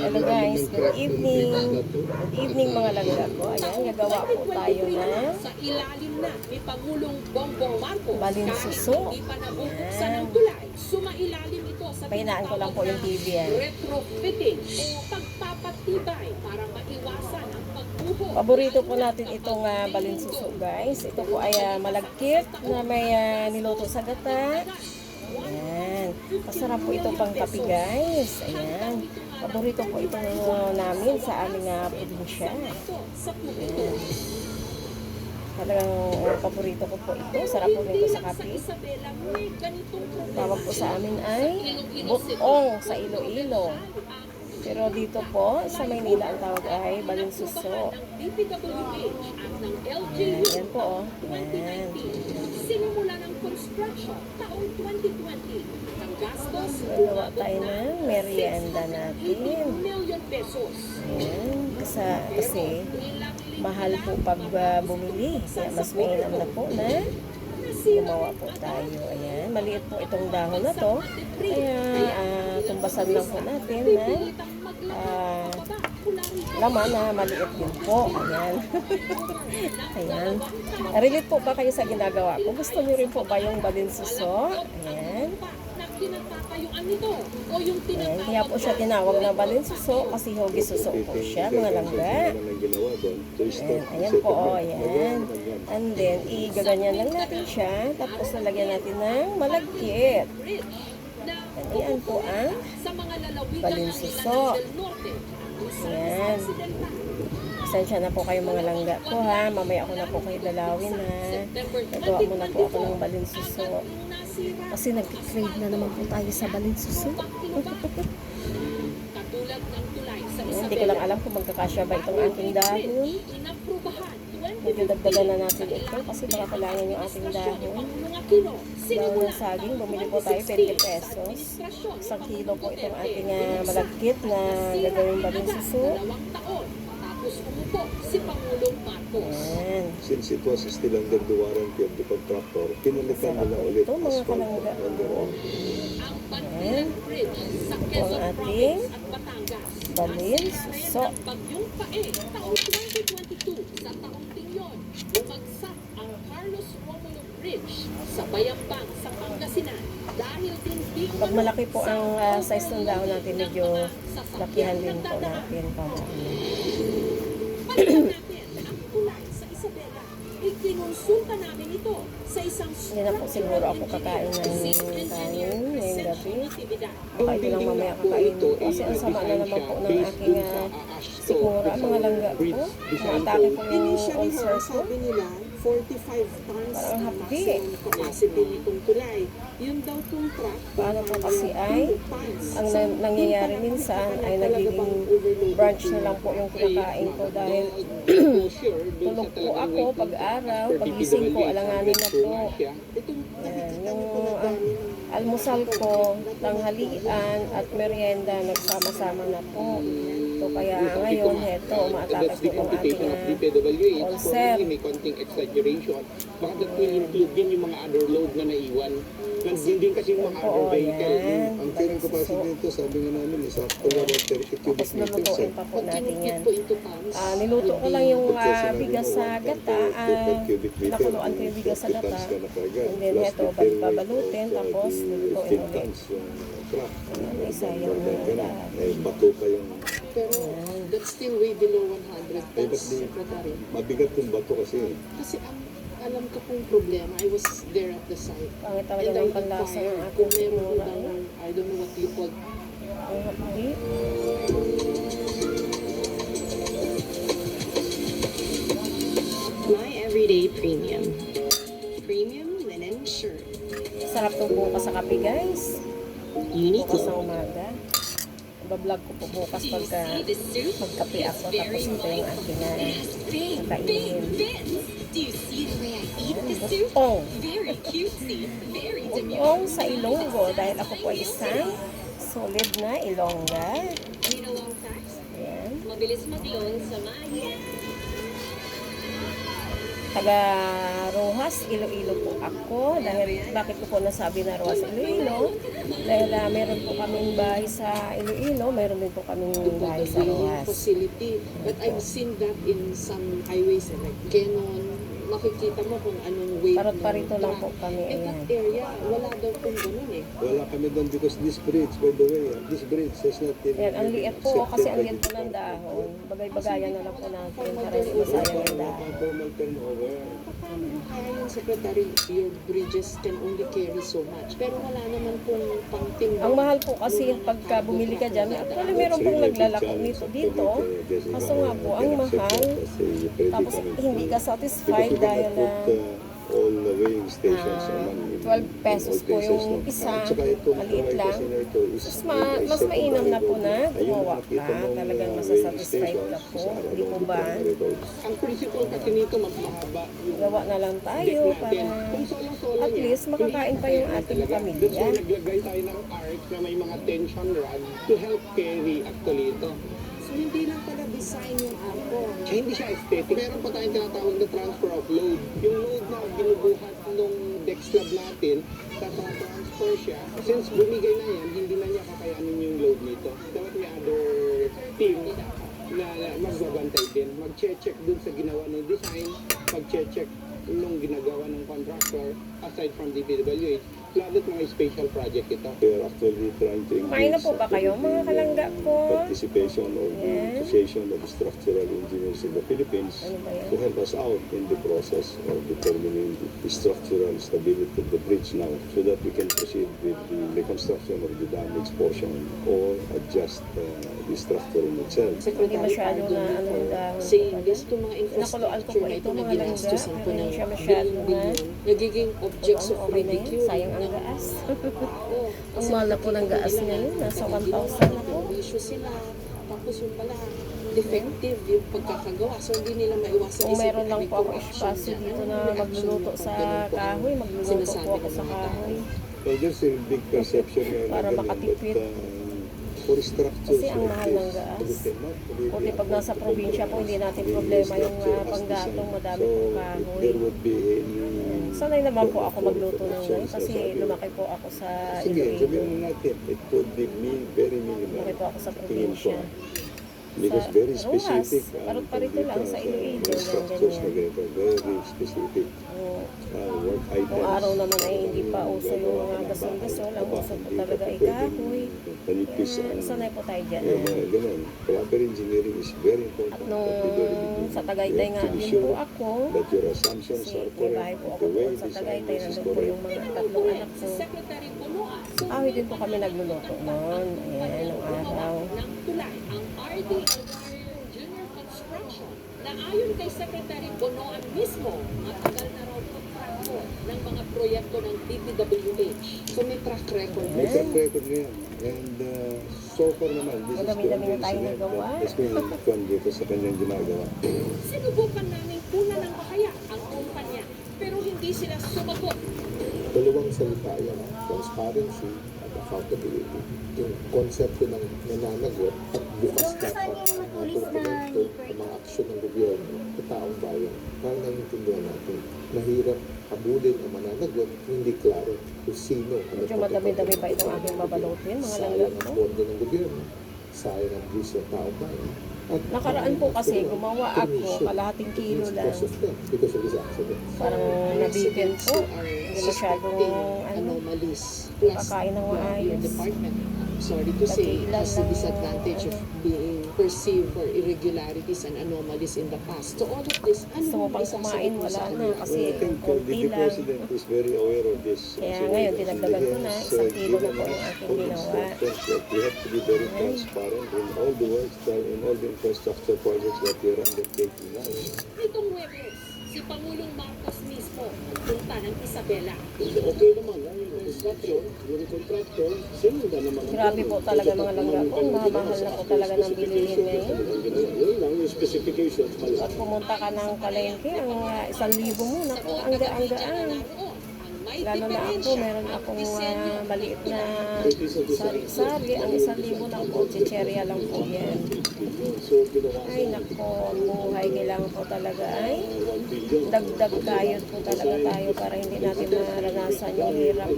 Hello guys, good evening. Good evening mga langga ko. Ayan, gagawa po tayo na sa ilalim na ni Pangulong Bongbong Marcos. balinsuso. Kahit hindi pa nabubuksan ang tulay, sumailalim ito sa Pahinaan ko lang po yung TV yan. retrofitting o pagpapatibay para maiwasan ang pagbuho. Paborito po natin itong balinsuso guys. Ito po ay malagkit na may niluto sa gata. Ayan. Masarap po ito pang kape guys. Ayan. Paborito po ito namin sa aming probinsya. Ayan. Talagang paborito ko po ito. Sarap po nito sa kape. Tawag po sa amin ay butong sa Iloilo. Pero dito po, sa Maynila, ang tawag ay balinsuso. Ayan po, oh. Ayan. Sinimula ng construction taong 2020. Ang gastos, Gagawa tayo ng merienda natin. million pesos. Ayan. Kasi mahal po pag bumili. Kaya mas mainam na po na gumawa po tayo. Ayan. Maliit po itong dahon na to. Kaya tumbasan lang po natin na laman na maliit din po. Ayan. Ayan. Relate po ba kayo sa ginagawa ko? Gusto niyo rin po ba yung balinsuso? Ayan. Ayan. Kaya po siya tinawag na balinsuso kasi hogi suso po siya, mga langga. Ayan. Ayan po. Oh, ayan. And then, igaganyan lang natin siya. Tapos lalagyan natin ng malagkit. Ayan po ang balinsuso. Ayan. Pasensya na po kayo mga langga ko ha. Mamaya ako na po kayo dalawin ha. Nagawa mo na po ako ng balinsuso. Kasi nag-crave na naman po tayo sa balinsuso. Hindi ko lang alam kung magkakasya ba itong ating dahon. Medyo dagdagan na natin ito kasi baka kailangan yung ating dahon. Dahon ng saging, bumili po tayo 20 pesos. 1 kilo po itong ating malagkit na gagawin balinsuso. Tapos umupo si Pangulong Marcos. Ayan. Since it was still under the warranty of the contractor, pinalitan nila ulit Ito mga asphalt kalangga. under Ang Bantilan Bridge sa Quezon ating Province at Batangas. balinsuso. Ng bagyong Pae taong 2022 sa taong Tingyon, bumagsak ang Carlos Romulo Bridge sa Bayambang sa Pangasinan dahil hindi Pag malaki po ang size ng dahon natin, medyo lakihan din po natin para Palitan natin ang tulay sa Isabela. Ikinonsulta namin ito sa isang hindi na po siguro ako kakain ng kanin ngayong gabi. Baka ito lang mamaya kakain ko. Kasi ang sama na naman po ng aking sikura, mga langga ko. Maatake po yung Initially, ulcer ko. sabi nila, 45 tons Parang ang hapdi. maximum capacity nitong tulay. Yun daw pong truck. Paano po kasi ay ang nangyayari minsan ay nagiging branch na lang po yung kinakain ko dahil tulog po ako pag-araw, pag-gising ko, alanganin na po. Yan, yung almusal ko, tanghalian at merienda, nagsama-sama na po. So kaya ngayon, heto, umaatake po yung ating ulcer. May konting exaggeration. Baka that will include din yung mga other load na naiwan. Nandiyan din kasi yung mga other Oo, vehicle. yan. Ang carrying capacity nito, sabi nga namin, is up to about 30 Tapos cubic meters. lulutuin pa po natin yan. po into tons. Niluto ko lang yung bigas sa gata. Nakuluan ko yung bigas sa gata. And then ito, babalutin. Tapos lulutuin 15 ulit. tons yung truck. Ayan, isa yung Bato pa yung... Pero that's still way below 100 Eh, ba't tons, di- Secretary. Mabigat yung bato kasi. Kasi ang alam ko pong problema, I was there at the site. pangit talaga And I ng panlasa ng inquired ating kung meron po sikura. daw, I don't know what you call, Ang hapdi. My Everyday Premium. Premium linen shirt. Sarap itong bukas sa kape guys. Unique Bukas ng umaga. Iba-vlog ko po bukas pagka magkape ako. Tapos ito yung aking nakainin. Do you see the way I eat the soup? Butong. Very cutesy, very Butong sa Ilonggo. Dahil ako po ay isang solid na Ilongga. Need a long tax? Ayan. Mabilis mag-loan sa Maya. taga Rojas, Iloilo po ako. Dahil bakit ko po nasabi na Rojas, Iloilo? Dahil meron po kaming bahay sa Iloilo, meron din po kaming bahay sa Rojas. facility. But I've seen that in some highways like Kenon. Makikita mo kung anong way. Parot parito lang po kami. Eh, Ayan. that area, wala daw pong ganun eh. Wala kami doon because this bridge, by the way, this bridge has not been Ayan, ang liit po kasi ang liit po ng dahon. Bagay-bagayan na lang po natin para hindi masayang yung dahon. formal turnover. Paano kaya yung secretary, your bridges can only carry so much. Pero wala naman pong pangtimbang. Ang mahal po kasi pagka bumili ka dyan, actually meron pong naglalako nito dito. Kaso nga po, ang mahal. Tapos hindi ka satisfied dahil na all the weighing stations among 12 pesos po yung isa, maliit lang. Mas mainam na po na gumawa ka. Talagang masasatisfied ka po. Hindi po ba? Ang principle kasi nito mahaba yung Gawa na lang tayo para kung solo-solo at niya, least makakain pa yung ating That's pamilya. why naglagay tayo ng arc na may mga tension rod to help carry actually ito. So hindi lang pala design yung arko. Kaya hindi siya aesthetic. Meron pa tayong tinatawag na transfer of load. Yung load na binubuhat nung deck slab natin, transfer siya. Since bumigay na yan, hindi na niya kakayanin yung load nito. Dapat may other team na magbabantay din. Mag-check dun sa ginawa ng design, mag-check nung ginagawa ng contractor, aside from DPWH, lahat mga special project ito. We are actually trying to Kumain na po ba kayo, mga kalangga ko? participation of the Yes. Association of Structural Engineers in the Philippines Ano ba yan? to help us out in the process of determining the structural stability of the bridge now so that we can proceed with the reconstruction of the damaged portion or adjust the structure in itself. Hindi masyado na ano yung dahon. Saying this to mga Nakuluan ko infrastructure po na ito, ito na mga langga. ginastusan po ng Hindi siya masyado na. billion-billion, nagiging objects of Okay na yan. ridicule. Sayang ang gaas. Oo, Ang kasi mahal na po ng gaas nakikita ngayon. nila, Nasa hindi 1,000 na po. issue sila. Tapos yung pala, defective yung pagkakagawa. So hindi nila maiwasan Kung isipin meron lang may po ako correction espasyo dyan. dito Anong na reaction magluluto mo sa pag ganun po ang kahoy, magluluto sinasabi po ako ng sa mga tao? kahoy. Well, there's a big perception here Para na ganyan, makatipid. for structures Kasi ang like mahal ng this, gaas. we cannot really Buti pag nasa afford to probinsya po, hindi natin the problema yung structure as panggatong, designed. madami So, pong if kahoy. there would be any Sanay naman po ako for magluto ng corrections, ngayon kasi sasabi- lumaki po ako sa Sige, sabihin Iloilo. mo natin, it could be very minimal. Lumaki po ako sa Tingin ko. probinsya. Because Sa very Rojas, specific. parot-parito lang sa Iloilo, mga structures na ganyan. ganito, very specific Oo. work items. Nung araw naman ay hindi pa uso yung mga Gagawa ka ng gasol-gasol. Ang bahay. uso po Hindi talaga ka ay pwedeng kahoy. Panipis Kaya ang sanay po tayo dyan. mga ganun. Proper engineering is very important. At nung at the very beginning. sa Tagaytay You nga have to be din sure po ako, that your assumptions kasi are may correct. bahay po ako The way doon sa this Tagaytay, is nandun po correct. yung mga tatlong anak ko. Si Secretary Bonoan. Kahoy din po kami nagluluto noon. Ayan, nung araw. Ng tulay ang RD Alvarez Junior Construction na ayon kay Secretary Bonoan mismo, matagal na raw kontrakto ng mga proyekto ng DPWH. So may track record. May track record na yan. And so far naman, this is the Madami-dami only na tayo incident nagawa. that has been done dito sa kanyang ginagawa. Sinubukan namin puna ng bahaya ang kumpanya pero hindi sila sumagot. Dalawang salita yan, transparency at accountability. Yung konsepto ng nananagot at bukas dapat ang mga dokumento, ang mga aksyon ng gobyerno sa taong bayan. Para naiintindihan natin, mahirap habulin ang mananagot, hindi klaro kung sino ang Medyo madami-dami pa itong aking babalutin, mga langga sayang ko. ang pondo ng gobyerno, sayang ang buwis ng taong bayan. At Nakaraan po kasi gumawa ako, permission kalahating kilo lang. because of them, because of this accident. Parang nabitin po. Are Hindi masyadong suspecting ano, anomalies. Plus, kakain ng your maayos. department, sorry to say, Nagkailan has the ng, disadvantage of being perceived for irregularities and anomalies in the past. So all of this, Gusto mo ano pang isasagot kumain, mo wala sa na kanila? kasi Well, I think konti the lang. President is very aware of this. Kaya So, ngayon, and dinagdagan he ko na, has, isang kilo na given po ang us aking full ginawa. instructions that we have to be very transparent in all the works done in all the infrastructure projects that we are undertaking now. Nitong Webes, si Pangulong Marcos mismo nagpunta ng Isabela. Okay naman, ang construction, yung contractor, sinundan naman. Grabe po talaga mga langga ko. Mahal na po talaga ng bilihin ngayon. Yun lang, yung specifications, mali. Pag pumunta ka ng palengke, ang 1,000 mo, naku, ang gaan. Lalo na ako, meron akong maliit na sari-sari. Ang 1,000 na po, chicherya lang po yan. So, ginawa Ay nako, ang buhay kailangan po talaga ay dagdag kayod po talaga tayo para hindi natin maranasan yung hirap.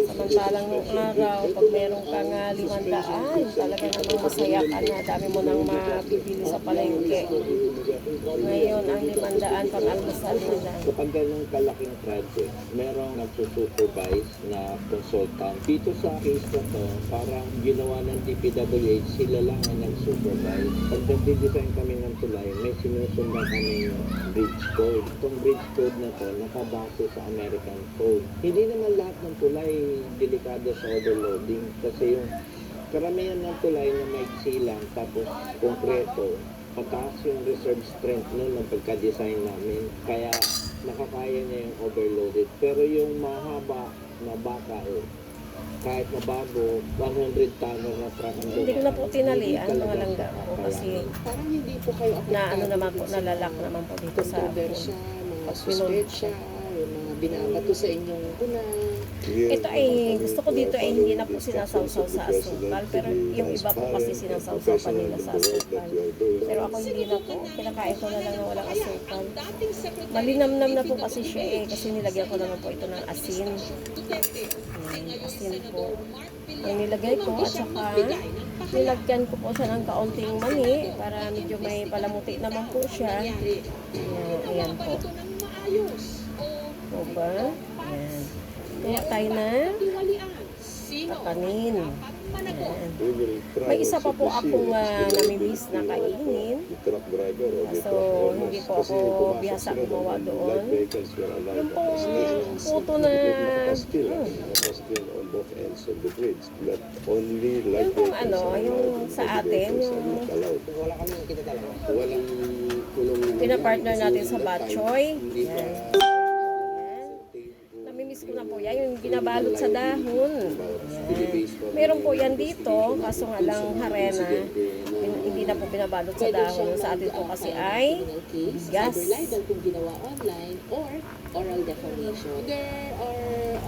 Samantalang nung araw, pag meron kang 500, talaga namang masaya ka na, dami mo nang mabibili sa palengke. Ngayon, ang 500 pang almusal mo lang. Kapag ganun kalaking project, merong nagsusupervise na consultant. Dito sa case na to, parang ginawa ng DPWH, sila lang ang nag-supervise. Pag nag-design kami ng tulay, may sinusundan kami bridge code. Itong bridge code na to, nakabase sa American code. Hindi naman lahat ng tulay delikado sa overloading kasi yung karamihan ng tulay na may silang tapos konkreto, pataas yung reserve strength nun ng pagka-design namin. Kaya nakakaya niya yung overloaded. Pero yung mahaba na bakal, kahit mabago, 100 tonner na truck ang Hindi ko na po tinalian mga langga ko kasi Parang hindi po kayo na ano naman po, nalalak naman po dito sa kontrobersya, mga Pag suspetsya, yung mga binabato sa inyong kuna. Ito ay, gusto ko dito ay hindi na po sinasawsaw sa asukal, pero yung iba po kasi sinasawsaw pa nila sa asukal. Pero ako hindi na po, kinakain ko na lang na walang asukal. dating Secretary Malinamnam na po kasi siya eh, kasi nilagyan ko naman po ito ng asin. Duterte ay ngayon Asin po. Senador Mark Villar Ang nilagay ko at saka nilagyan ko po siya ng kaunting mani para medyo may palamuti naman po siya. nangyari. Ayan po. Ito ng maayos o Po ba? Ayan. Kaya tayo na tiwalian. Sino kakanin. dapat managot? Ayan. We will try May isa pa also po to see akong if the namimiss na kainin. the truck driver or the So, truck owners. hindi po Kasi ako pumasok bihasa sila gumawa ng doon. light vehicles were allowed Yung to pong pass. puto na Nakapaskil, nakapaskil on both ends of the bridge. But only light yung pong vehicles ano, are yung allowed. sa Heavy atin, vehicles are yung not allowed. Wala kami nakita talaga. Walang kulong pinapartner natin sa That time, batchoy. hindi pa Yan. Namimiss ko na po yan, yung binabalot sa dahon. Yan. Meron po yan dito, kaso nga lang harena. Hindi na po binabalot sa dahon. Yung sa atin po kasi ay bigas. Either libel kung ginawa online or oral defamation. There are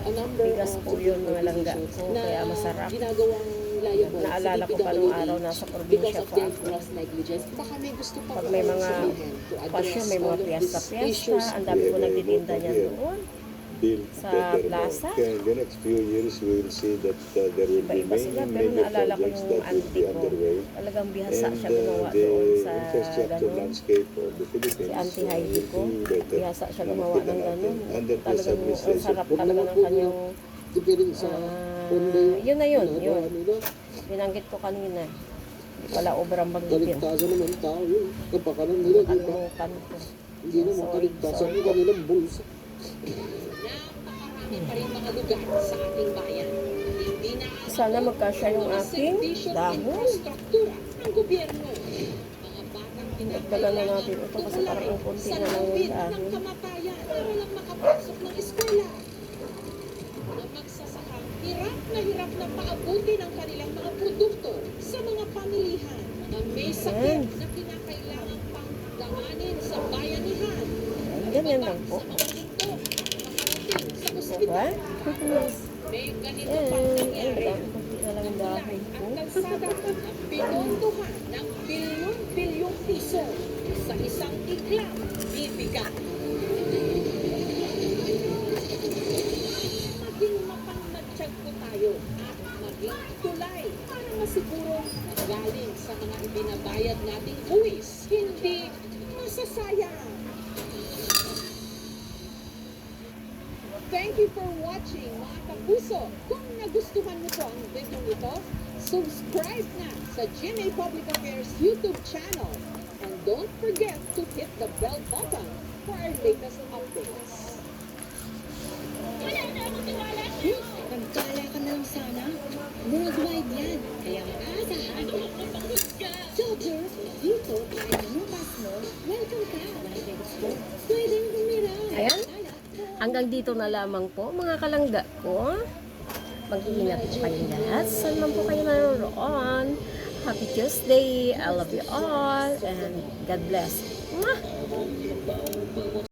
a number Bigas of po yun, mga langga organizations po, na kaya masarap. ginagawang liable Naalala sa ko pa nung DPWH araw nasa because probinsya of po their ako. gross negligence. Baka may gusto pa Pag po may kayong mga sabihin to address pasyon, may mga all of these piyesta-piyesta, issues. ang dami po nagtitinda niyan doon. build Sa better plaza? more. Kaya in the next few years, we will see that there will be Iba-iba sila, many, pero many naalala ko projects yung that will auntie be ko. underway. Talagang bihasa And siya gumawa the doon sa infrastructure ganun. landscape of the Philippines Si Auntie Heidi ko, will be better. bihasa siya gumawa ng Nakita ganun. natin. Under this Talagang ang administration. sarap talaga ng kanyang, yun na yun, yun. Binanggit ko kanina. Hindi pala obrang banggitin. Kaligtasan naman tao yun. Kapakanan nila, di ba? Nakalimutan ko. Hindi naman Sorry, kaligtasan sorry. yung kanilang bulsa. Napakarami pa rin mga lugar sa ating bayan. Hindi na Sana magkasya yung mga aking servisyo at dahon. infrastruktura ng gobyerno. Mga batang Dagdagan na natin ito kasi parang ang konti sa na lang yung lawid ng dahon. kamatayan para lang makapasok ng eskwela. Mga magsasakang hirap na paabuti ng kanilang mga produkto sa mga pamilihan na may sakit na kinakailangang pangdamanin sa bayanihan. Ganyan lang po. Sa mga ito, makarating sa Diba? ospital. May ganito pang nangyari. Konti na lang yung dahon Ang ko. kalsada na pinuntuhan ng bilyon-bilyong piso sa isang iglap bibigat. Maging mapangmatsyag po tayo at maging tulay para masiguro galing sa mga ibinabayad nating buwis, hindi masasayang. Thank you for watching mga kapuso. Kung nagustuhan mo po ang video ito, subscribe na sa GMA Public Affairs YouTube channel. And don't forget to hit the bell button for our latest updates. Nagkala ka na lang sana. Worldwide yan. Kaya maasahan. Doctor, dito, kahit lumas mo, welcome ka. Dahil gusto, pwedeng humira. Ayan. Hanggang dito na lamang po mga kalangga ko. Mag-iingat po kayong lahat. Saan man po kayo naroon. Happy Tuesday. I love you all. And God bless. Mwah!